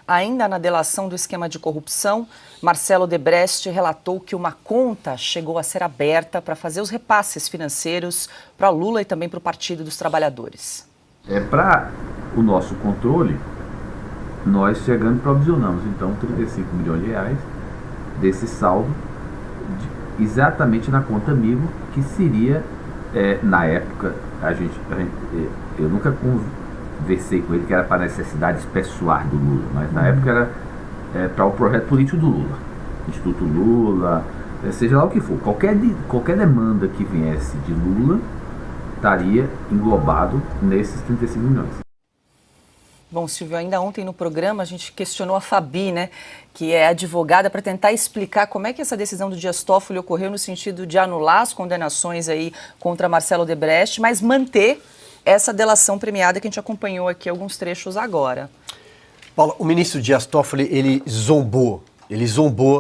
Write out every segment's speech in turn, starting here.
Ainda na delação do esquema de corrupção, Marcelo Odebrecht relatou que uma conta chegou a ser aberta para fazer os repasses financeiros para Lula e também para o Partido dos Trabalhadores. Para o nosso controle, nós chegando provisionamos então 35 milhões de reais desse saldo exatamente na conta amigo, que seria, na época, eu nunca conversei com ele que era para necessidades pessoais do Lula, mas na época era para o projeto político do Lula, Instituto Lula, seja lá o que for, qualquer demanda que viesse de Lula estaria englobado nesses 35 milhões. Bom, Silvio, ainda ontem no programa a gente questionou a Fabi, né, que é advogada, para tentar explicar como é que essa decisão do Dias Toffoli ocorreu no sentido de anular as condenações aí contra Marcelo Odebrecht, mas manter essa delação premiada que a gente acompanhou aqui alguns trechos agora. Paulo, o ministro Dias Toffoli, ele zombou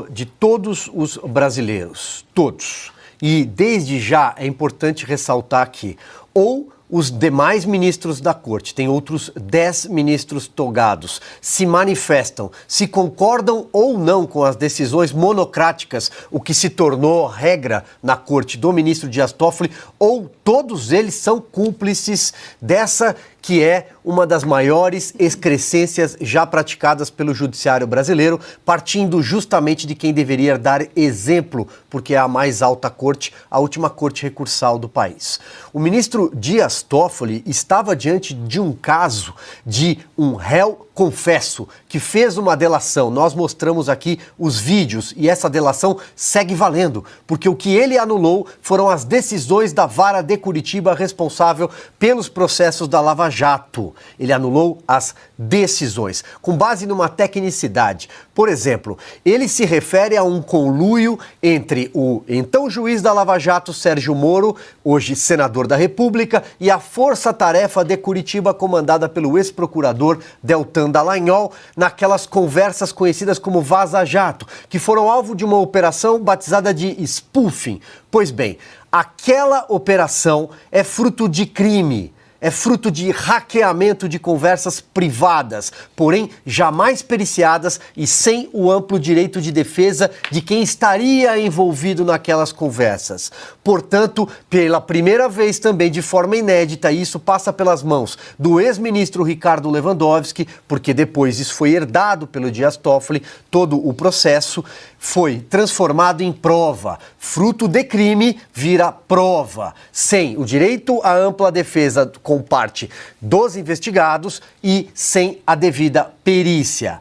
de todos os brasileiros, todos. E desde já é importante ressaltar que ou os demais ministros da corte, tem outros 10 ministros togados, se manifestam, se concordam ou não com as decisões monocráticas, o que se tornou regra na corte do ministro Dias Toffoli, ou todos eles são cúmplices dessa que é uma das maiores excrescências já praticadas pelo judiciário brasileiro, partindo justamente de quem deveria dar exemplo, porque é a mais alta corte, a última corte recursal do país. O ministro Dias Toffoli estava diante de um caso de um réu confesso que fez uma delação. Nós mostramos aqui os vídeos e essa delação segue valendo, porque o que ele anulou foram as decisões da Vara de Curitiba responsável pelos processos da Lava Jato. Ele anulou as decisões, com base numa tecnicidade. Por exemplo, ele se refere a um conluio entre o então juiz da Lava Jato, Sérgio Moro, hoje senador da República, e a Força-Tarefa de Curitiba, comandada pelo ex-procurador Deltan Dallagnol, naquelas conversas conhecidas como Vaza Jato, que foram alvo de uma operação batizada de spoofing. Pois bem, aquela operação é fruto de crime. É fruto de hackeamento de conversas privadas, porém jamais periciadas e sem o amplo direito de defesa de quem estaria envolvido naquelas conversas. Portanto, pela primeira vez também de forma inédita, isso passa pelas mãos do ex-ministro Ricardo Lewandowski, porque depois isso foi herdado pelo Dias Toffoli, todo o processo foi transformado em prova. Fruto de crime vira prova, sem o direito à ampla defesa com parte dos investigados e sem a devida perícia.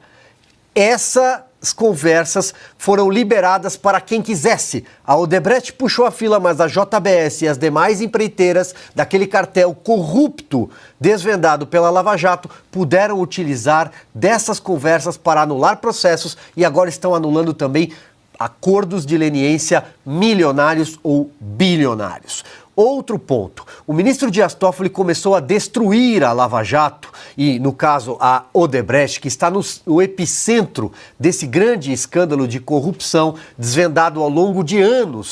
Essas conversas foram liberadas para quem quisesse. A Odebrecht puxou a fila, mas a JBS e as demais empreiteiras daquele cartel corrupto desvendado pela Lava Jato puderam utilizar dessas conversas para anular processos e agora estão anulando também acordos de leniência milionários ou bilionários. Outro ponto, o ministro Dias Toffoli começou a destruir a Lava Jato e, no caso, a Odebrecht, que está no epicentro desse grande escândalo de corrupção desvendado ao longo de anos